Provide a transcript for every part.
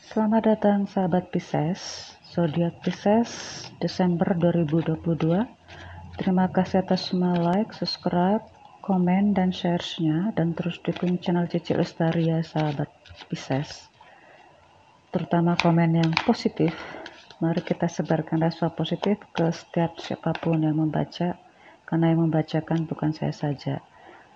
Selamat datang sahabat Pisces, zodiak Pisces, Desember 2022. Terima kasih atas semua like, subscribe, komen, dan share-nya, dan terus dukung channel Cici Lestari ya sahabat Pisces. Terutama komen yang positif. Mari kita sebarkan rasa positif ke setiap siapapun yang membaca, karena yang membacakan bukan saya saja.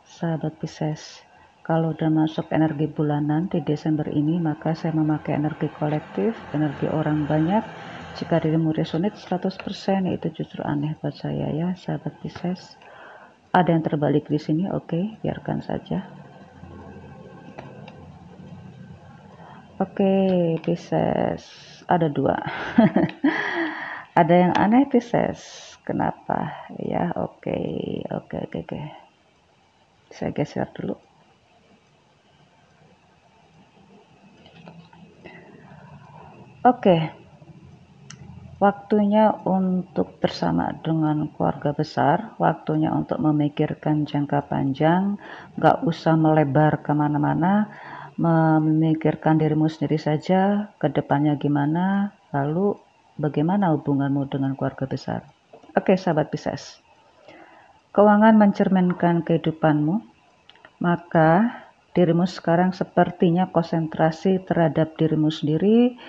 Sahabat Pisces, kalau udah masuk energi bulanan di Desember ini, maka saya memakai energi kolektif, energi orang banyak. Jika dirimu resonate 100%, itu justru aneh buat saya ya, sahabat Pisces. Ada yang terbalik di sini, oke, biarkan saja. Oke, Pisces, ada dua. Ada yang aneh Pisces, kenapa? Ya, oke. Saya geser dulu. Oke, waktunya untuk bersama dengan keluarga besar, waktunya untuk memikirkan jangka panjang, gak usah melebar kemana-mana, memikirkan dirimu sendiri saja, ke depannya gimana, lalu bagaimana hubunganmu dengan keluarga besar. Oke, sahabat Pisces, keuangan mencerminkan kehidupanmu, maka dirimu sekarang sepertinya konsentrasi terhadap dirimu sendiri,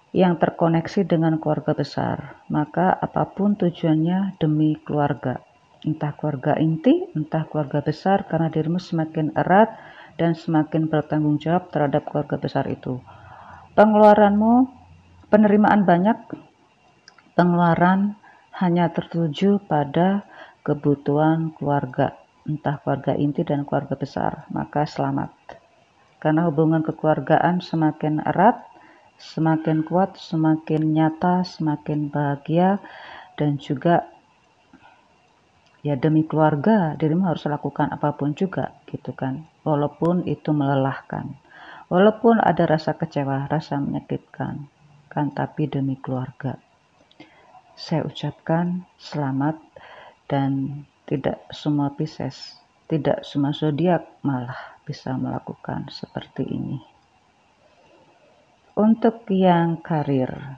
yang terkoneksi dengan keluarga besar, maka apapun tujuannya demi keluarga, entah keluarga inti, entah keluarga besar, karena dirimu semakin erat dan semakin bertanggung jawab terhadap keluarga besar itu. Pengeluaranmu, penerimaan banyak, pengeluaran hanya tertuju pada kebutuhan keluarga, entah keluarga inti dan keluarga besar, maka selamat. Karena hubungan kekeluargaan semakin erat, semakin kuat, semakin nyata, semakin bahagia, dan juga ya demi keluarga dirimu harus lakukan apapun juga gitu kan, walaupun itu melelahkan, walaupun ada rasa kecewa, rasa menyakitkan kan, tapi demi keluarga. Saya ucapkan selamat, dan tidak semua Pisces, tidak semua zodiak malah bisa melakukan seperti ini. Untuk yang karir,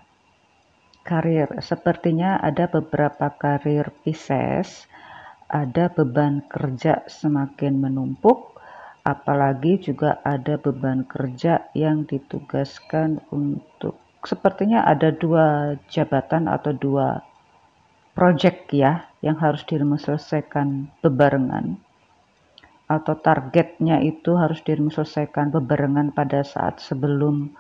sepertinya ada beberapa karir Pisces, ada beban kerja semakin menumpuk, apalagi juga ada beban kerja yang ditugaskan untuk, sepertinya ada 2 jabatan atau 2 project ya, yang harus dirimu selesaikan bebarengan, atau targetnya itu harus dirimu selesaikan bebarengan pada saat sebelum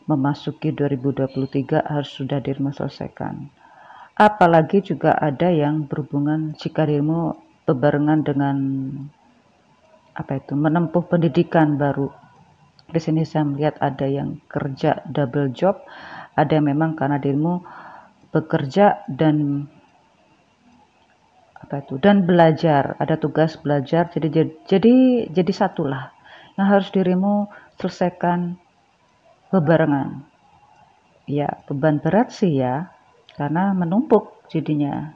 memasuki 2023 harus sudah dirimu selesaikan. Apalagi juga ada yang berhubungan jika dirimu bebarengan dengan menempuh pendidikan baru. Di sini saya melihat ada yang kerja double job, ada yang memang karena dirimu bekerja dan belajar, ada tugas belajar, jadi satulah yang harus dirimu selesaikan bebarengan. Ya, beban berat sih ya, karena menumpuk jadinya.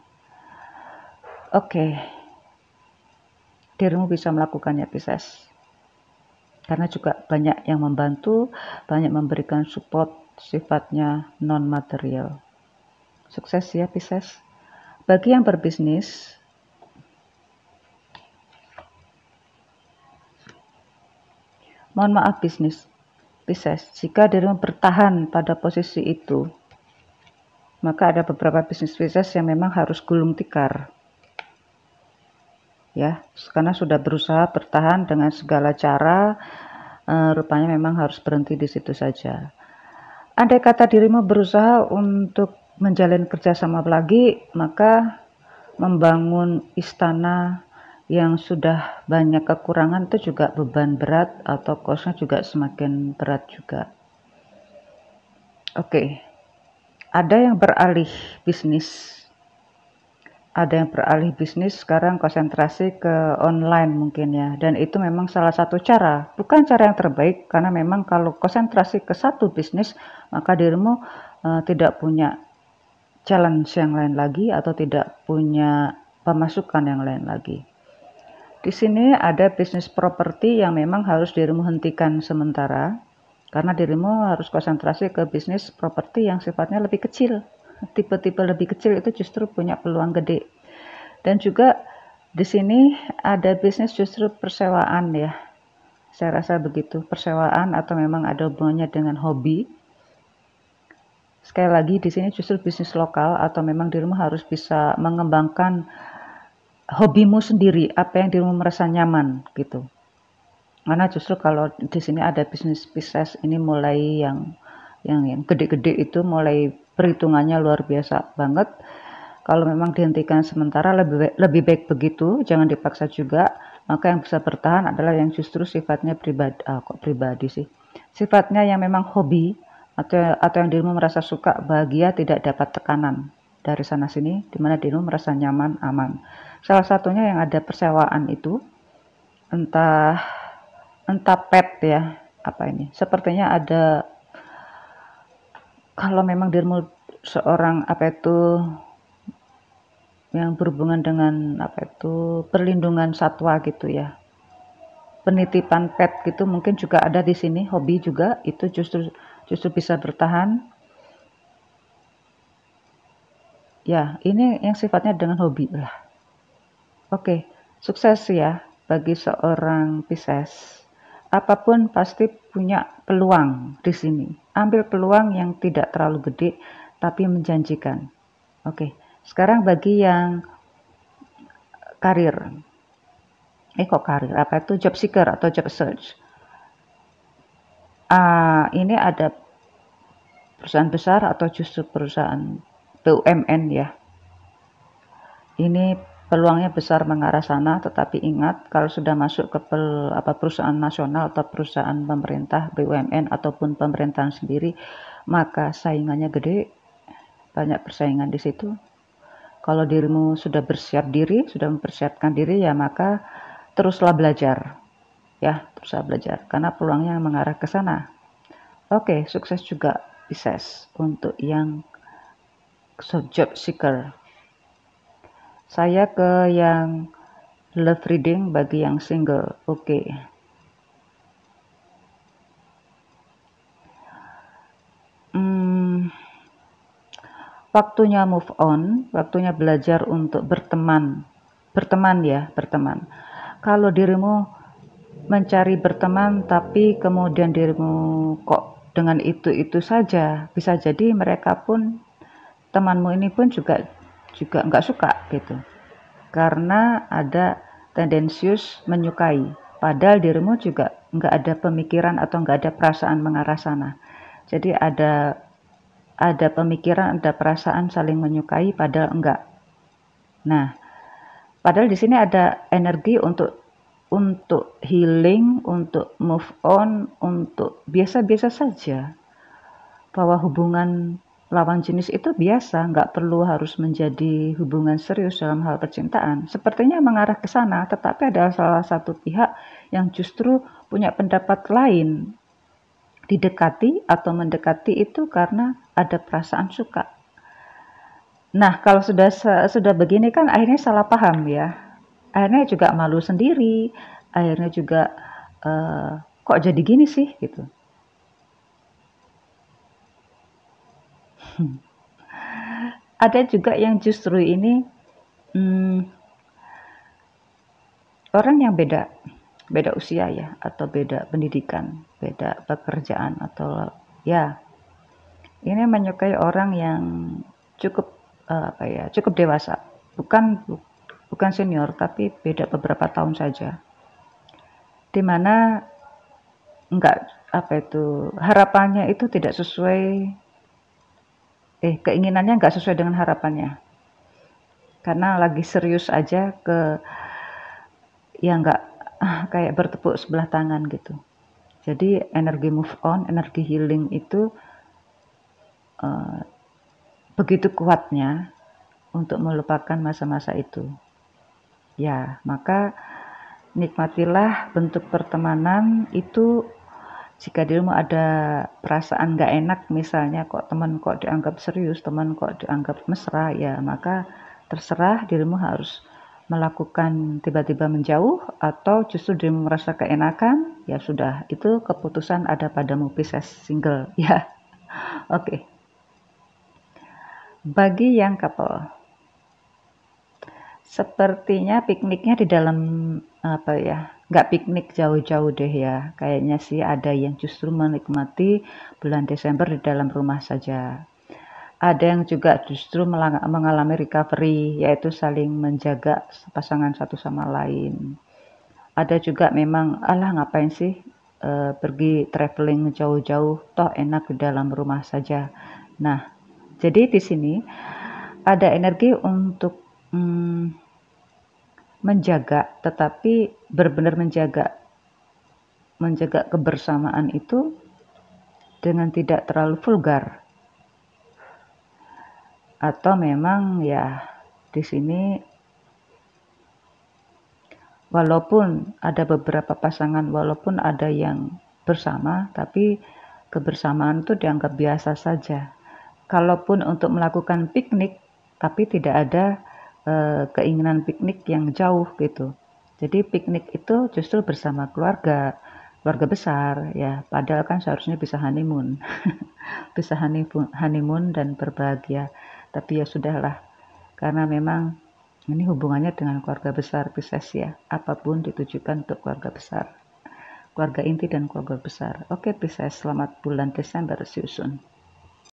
Oke, dirimu bisa melakukannya Pisces, karena juga banyak yang membantu, banyak memberikan support sifatnya non material. Sukses ya Pisces. Bagi yang berbisnis, mohon maaf bisnis Pisces, jika dirimu bertahan pada posisi itu, maka ada beberapa bisnis Pisces yang memang harus gulung tikar ya, karena sudah berusaha bertahan dengan segala cara, rupanya memang harus berhenti di situ saja. Andai kata dirimu berusaha untuk menjalin kerjasama lagi, maka membangun istana yang sudah banyak kekurangan itu juga beban berat, atau kosnya juga semakin berat juga. Oke, ada yang beralih bisnis, sekarang konsentrasi ke online mungkin ya, dan itu memang salah satu cara, bukan cara yang terbaik, karena memang kalau konsentrasi ke satu bisnis, maka dirimu tidak punya challenge yang lain lagi, atau tidak punya pemasukan yang lain lagi. Di sini ada bisnis properti yang memang harus dirimu hentikan sementara, karena dirimu harus konsentrasi ke bisnis properti yang sifatnya lebih kecil. Tipe-tipe lebih kecil itu justru punya peluang gede. Dan juga di sini ada bisnis justru persewaan ya. Saya rasa begitu, persewaan atau memang ada hubungannya dengan hobi. Sekali lagi di sini justru bisnis lokal atau memang dirimu harus bisa mengembangkan hobimu sendiri, apa yang dirimu merasa nyaman gitu. Karena justru kalau di sini ada bisnis Pisces ini mulai yang gede-gede itu mulai perhitungannya luar biasa banget. Kalau memang dihentikan sementara lebih baik begitu, jangan dipaksa juga. Maka yang bisa bertahan adalah yang justru sifatnya pribadi sih. Sifatnya yang memang hobi atau yang dirimu merasa suka, bahagia, tidak dapat tekanan dari sana sini, di mana dirimu merasa nyaman, aman. Salah satunya yang ada persewaan itu, entah pet ya, apa ini? Sepertinya ada, kalau memang dirimu seorang apa itu yang berhubungan dengan apa itu perlindungan satwa gitu ya, penitipan pet gitu mungkin juga ada di sini, hobi juga itu justru bisa bertahan ya. Ini yang sifatnya dengan hobi lah. Oke, sukses ya bagi seorang Pisces. Apapun pasti punya peluang di sini. Ambil peluang yang tidak terlalu gede tapi menjanjikan. Oke, sekarang bagi yang karir. Kok karir? Apa itu job seeker atau job search? Ini ada perusahaan besar atau justru perusahaan BUMN ya. Ini peluangnya besar mengarah sana, tetapi ingat kalau sudah masuk ke perusahaan nasional atau perusahaan pemerintah, BUMN ataupun pemerintahan sendiri, maka saingannya gede, banyak persaingan di situ. Kalau dirimu sudah bersiap diri, sudah mempersiapkan diri ya maka teruslah belajar. Ya, teruslah belajar karena peluangnya mengarah ke sana. Oke, sukses juga Pisces untuk yang job seeker. Saya ke yang love reading bagi yang single. Oke. Waktunya move on, waktunya belajar untuk berteman. Berteman. Kalau dirimu mencari berteman tapi kemudian dirimu kok dengan itu saja, bisa jadi mereka pun, temanmu ini pun juga nggak suka gitu. Karena ada tendensius menyukai, padahal dirimu juga nggak ada pemikiran atau nggak ada perasaan mengarah sana. Jadi ada pemikiran, ada perasaan saling menyukai, padahal enggak. Nah, padahal di sini ada energi untuk healing, untuk move on, untuk biasa-biasa saja. Bahwa hubungan lawan jenis itu biasa, nggak perlu harus menjadi hubungan serius dalam hal percintaan. Sepertinya mengarah ke sana, tetapi ada salah satu pihak yang justru punya pendapat lain. Didekati atau mendekati itu karena ada perasaan suka. Nah, kalau sudah begini kan akhirnya salah paham ya. Akhirnya juga malu sendiri, akhirnya juga kok jadi gini sih gitu. Ada juga yang justru ini orang yang beda usia ya, atau beda pendidikan, beda pekerjaan, atau ya ini menyukai orang yang cukup cukup dewasa, bukan senior tapi beda beberapa tahun saja, dimana enggak harapannya itu tidak sesuai, keinginannya enggak sesuai dengan harapannya, karena lagi serius aja ya enggak kayak bertepuk sebelah tangan gitu. Jadi energi move on, energi healing itu begitu kuatnya untuk melupakan masa-masa itu. Ya, maka nikmatilah bentuk pertemanan itu. Jika dirimu ada perasaan gak enak, misalnya teman kok dianggap serius, teman kok dianggap mesra, ya maka terserah dirimu harus melakukan tiba-tiba menjauh, atau justru dirimu merasa keenakan, Ya sudah, itu keputusan ada padamu Pisces single ya. Oke. Bagi yang couple, sepertinya pikniknya di dalam apa ya? Nggak piknik jauh-jauh deh ya. Kayaknya sih ada yang justru menikmati bulan Desember di dalam rumah saja. Ada yang juga justru mengalami recovery, yaitu saling menjaga pasangan satu sama lain. Ada juga memang, alah ngapain sih pergi traveling jauh-jauh, toh enak di dalam rumah saja. Nah, jadi di sini ada energi untuk menjaga, tetapi benar-benar menjaga kebersamaan itu dengan tidak terlalu vulgar. Atau memang ya di sini walaupun ada beberapa pasangan, walaupun ada yang bersama, tapi kebersamaan itu dianggap biasa saja. Kalaupun untuk melakukan piknik, tapi tidak ada keinginan piknik yang jauh gitu. Jadi piknik itu justru bersama keluarga, keluarga besar ya. Padahal kan seharusnya bisa honeymoon, bisa honeymoon dan berbahagia. Tapi ya sudahlah, karena memang ini hubungannya dengan keluarga besar Pisces ya. Apapun ditujukan untuk keluarga besar. Keluarga inti dan keluarga besar. Oke Pisces, selamat bulan Desember. See you soon.